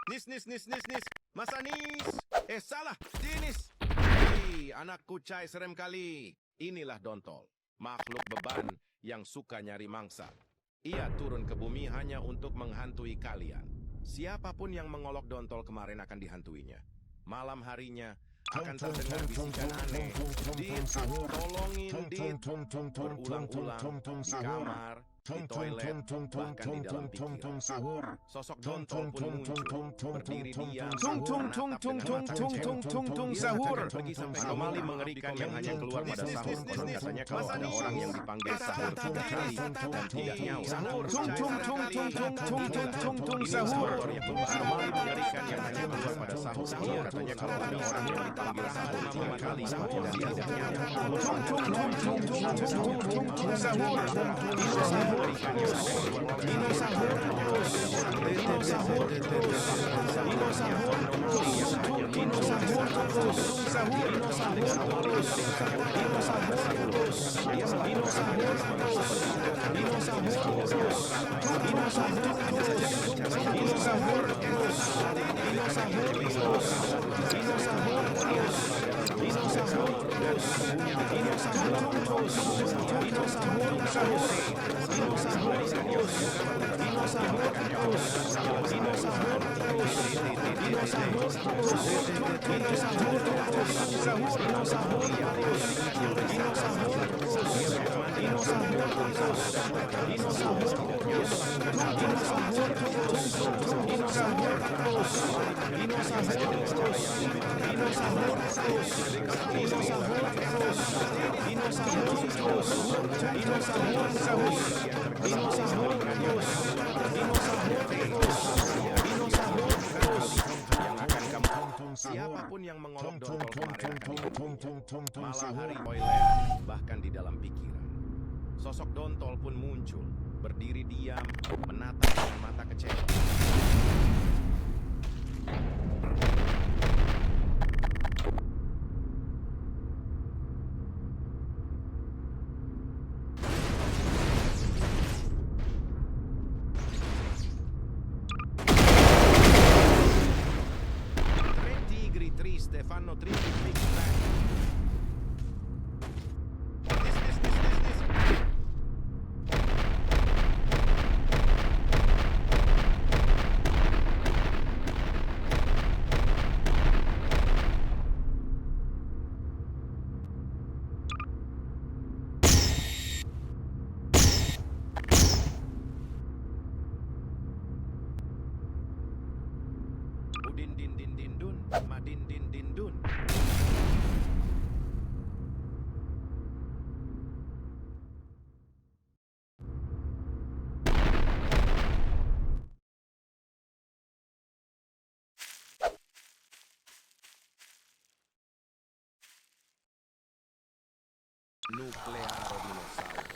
Nis. Mas Anis. Salah. Dinis. Hei, anak kucai serem kali. Inilah Dontol. Makhluk beban yang suka nyari mangsa. Ia turun ke bumi hanya untuk menghantui kalian. Siapapun yang mengolok Dontol kemarin akan dihantuinya. Malam harinya akan terdengar bisikan aneh. Dit, tolongin Dit. Berulang-ulang di kamar, di toilet, bahkan di dalam pikiran. Sosok Dontol pun muncul, berdiri diam, sahur. pergi sampai anomali mengerikan yang hanya keluar pada sahur. Katanya kalau ada orang yang dipanggil sahur 3 kali dan tidak nyawa. Sahur, sahur. anomali mengerikan yang hanya keluar pada sahur. Katanya kalau ada orang yang dipanggil sahur 3 kali dan tidak nyawa. Siapapun yang mengolok Dontol kemarin akan dihantuinya. Malam hari toilet, bahkan di dalam pikiran. Sosok Dontol pun muncul, berdiri diam, menatap dengan mata kecewa. Triste, fanno triste, Udin din din din dun, madin din din dun. Nuclearo dinosauro.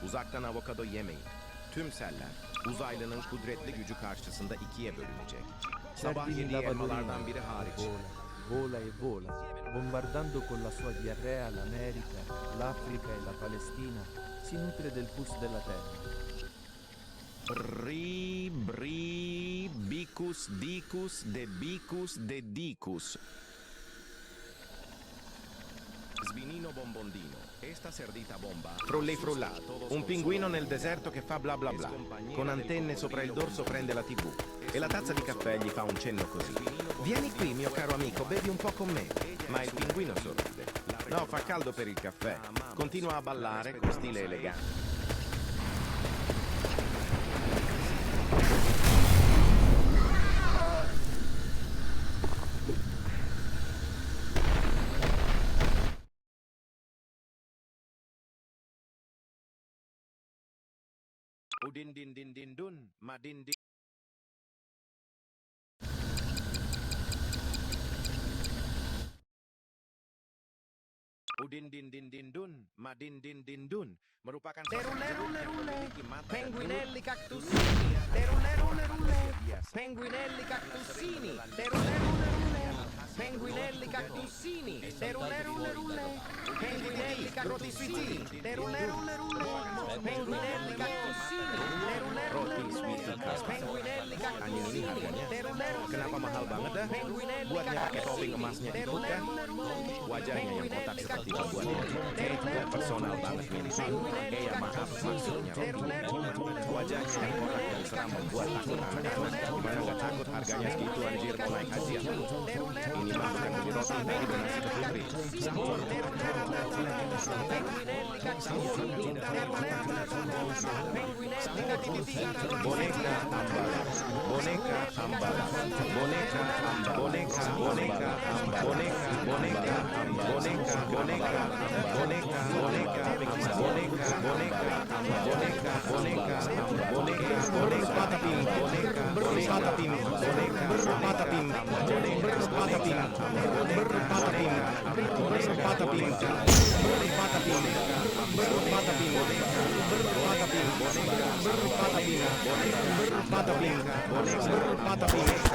Uzaktan avokado yemeyin. Tüm seller uzaylının kudretli gücü karşısında ikiye bölünecek. Sabah Sardini yediği Lavalorina elmalardan biri hariç. vola e vola, bombardando con la sua diarrea l'America, l'Africa e la Palestina, si nutre del pus della terra. Bicus, dicus de dicus. Svinino bombondino, esta cerdita bomba. Frulli frullato, un pinguino nel deserto che fa bla bla bla. Con antenne sopra il dorso prende la TV. E la tazza di caffè gli fa un cenno così. Vieni qui, mio caro amico, bevi un po' con me. Ma il pinguino sorride. No, fa caldo per il caffè. Continua a ballare con stile elegante. Udin din din din dun, madin din. Udin din din din dun, madin din din dun merupakan Penguinelli cactusini, terulerulerulle, penguinelli cactusini, terulerulerulle, penguinelli cactusini, terulerulerulle, penguinelli cactusini, terulerulerulle, penguinelli cactusini, terulerulerulle, penguinelli Anjing ini harganya terulerulerulle, kenapa mahal banget dah? Buatnya pakai topping emasnya itu kan? Wajahnya yang kotak seperti pembuatnya. Gak personal banget ini. Ya maaf maksudnya. Wajahnya yang kotak dan seram membuat takut anak-anak. Gimana gak takut harganya segitu anjir mau naik haji ya? Ini mah bukan beli roti tapi benar si putri. Boneka ambalan, boneka ambalan, boneka ambalan, boneka boneka ambalan, boneka boneka ambalan, boneka boneka boneka boneka boneka boneka boneka boneka boneka boneka patapim boneka patapim boneka patapim boneka patapim patapim patapim patapim patapim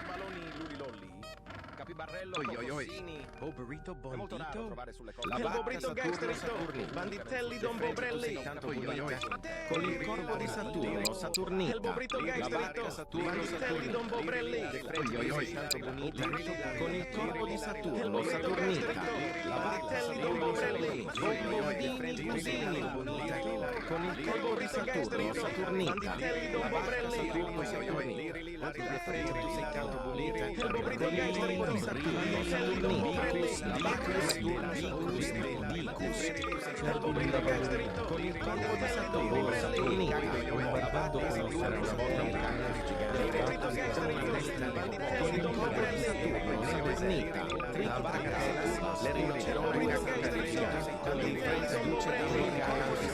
Baloni lulilolli, capibarrello coccosini, Boberito è molto raro Bondito. trovare sulle La cose. vacca Bobrito Saturno, Saturni, banditelli Don Bobrelli. tanto bonita, con il corpo di Saturno, Saturnita, El Bobrito la vacca Gangsterito, Saturno, banditelli Don Bobrelli. tanto bonita, con il corpo di Saturno, Saturnita, la vacca Banditelli Don Bobrelli, Bombini cusini, con il corpo di Saturno, Saturnita, banditelli Don Bobrelli. tu sei tanto bonita, El Bobrito con il corpo di Saturno, Saturnita, la vacca Saturno, Dicus, Sardini Lavalorina, con il corpo di Saturno, Saturnita, bombardando con la sua diarrea la vacca le rinoceronti a Caterina, quando il paese luce da americano di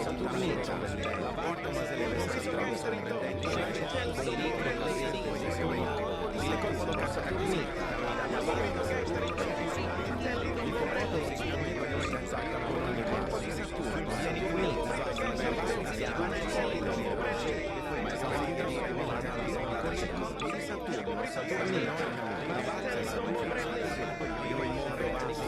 Saturnita, la vacca ma se le veste strane sono vendenti, il corpo di Saturnita, la vacca Saturnita, il corpo di Saturno, vieni qui, Saturnino, la vacca Saturnino, io il mondo avanti,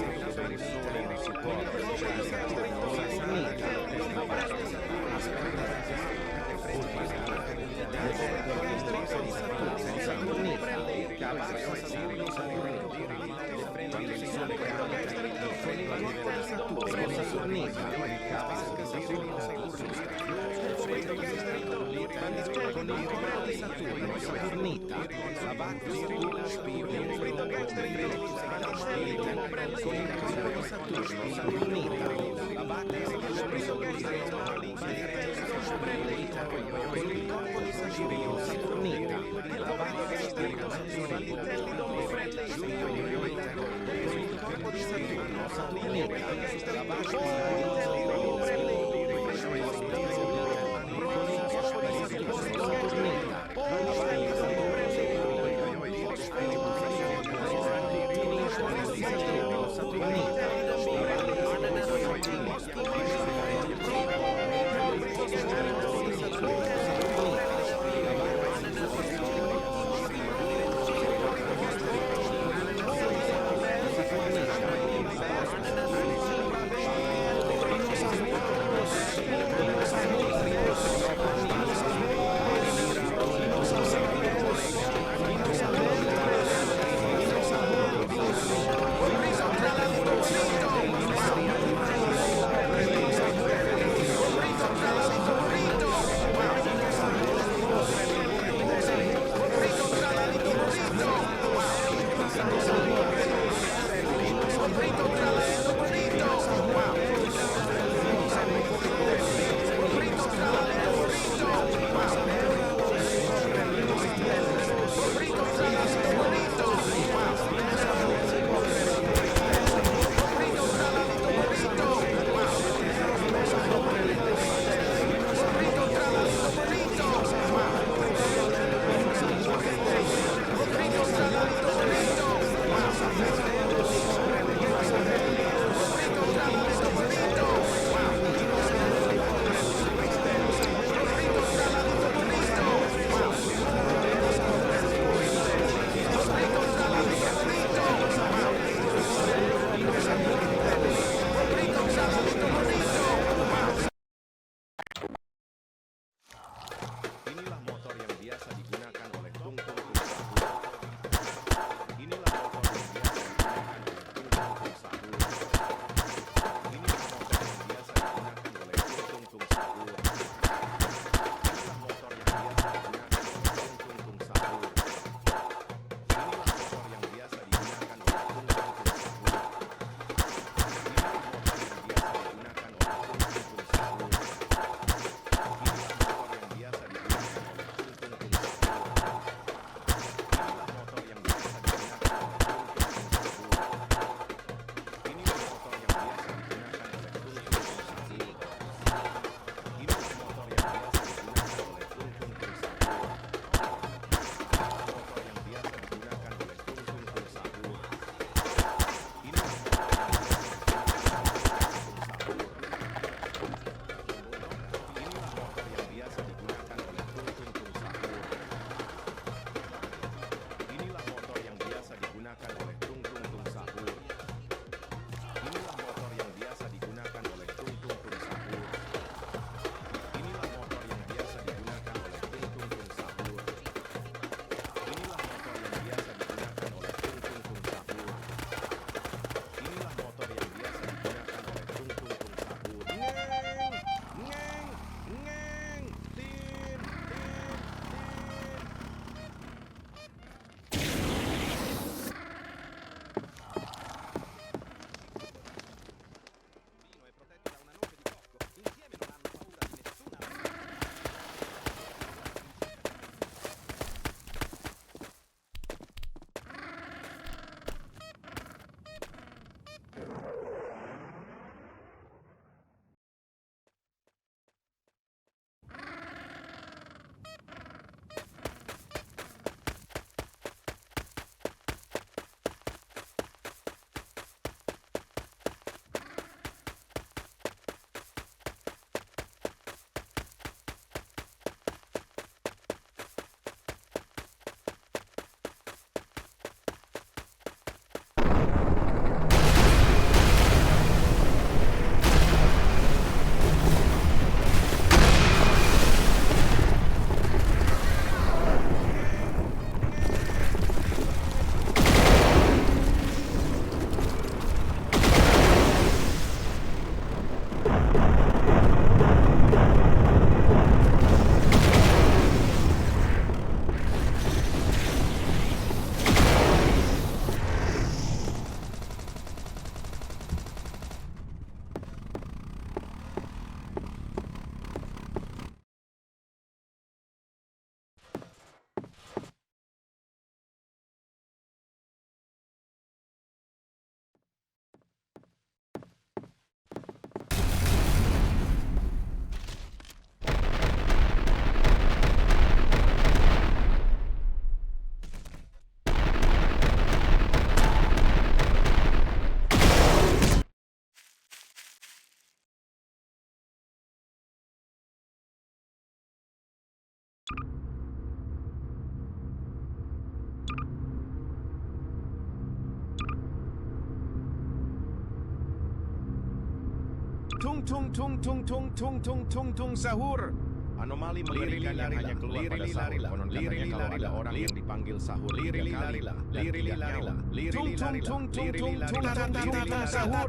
Tung tung tung tung tung tung tung tung tung sahur. Anomali mengerikan yang hanya keluar pada sahur. Konon katanya kalau ada orang yang dipanggil sahur 3 kali dan tidak nyawa. Tung tung tung tung tung tung tung tung sahur.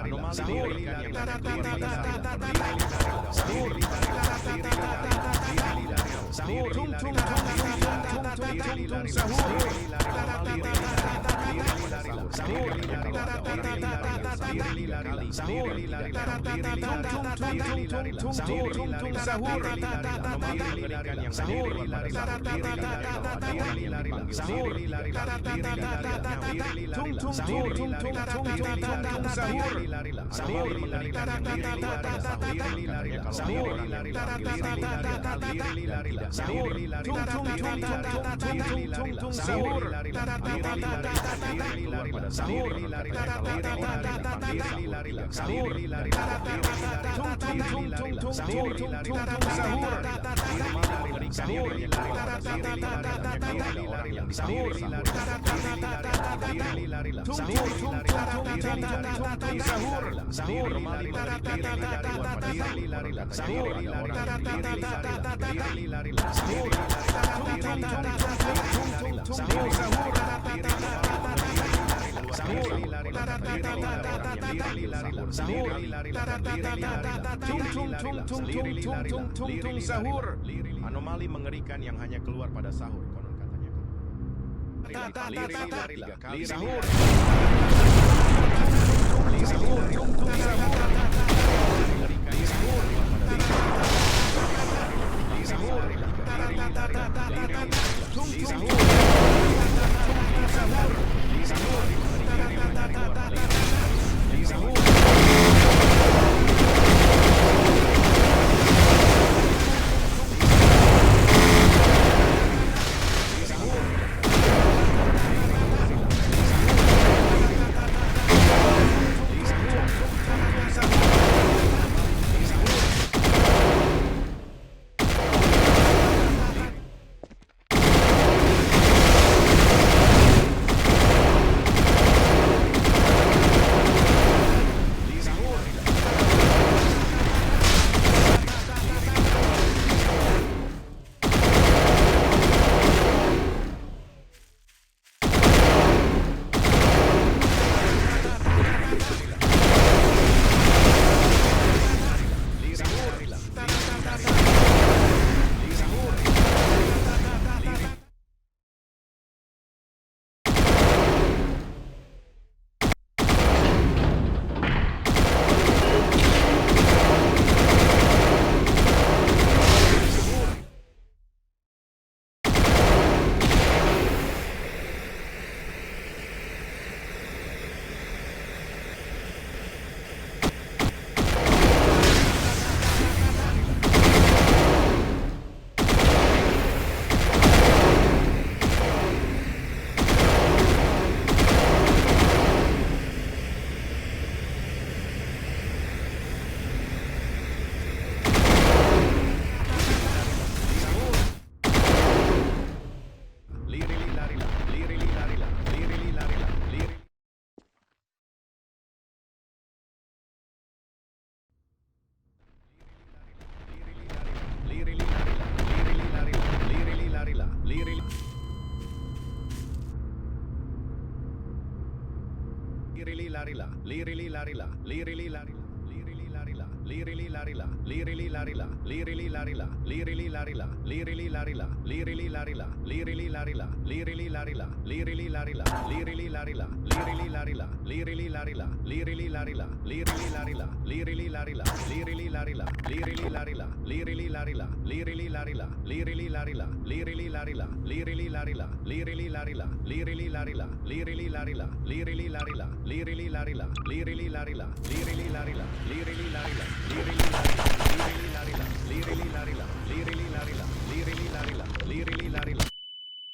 Anomali mengerikan yang hanya keluar pada sahur. Sahur. Tung tung tung tung tung tung tung sahur. Sahur. Anomali mengerikan yang hanya keluar pada sahur. Konon katanya. Tiga kali sahur.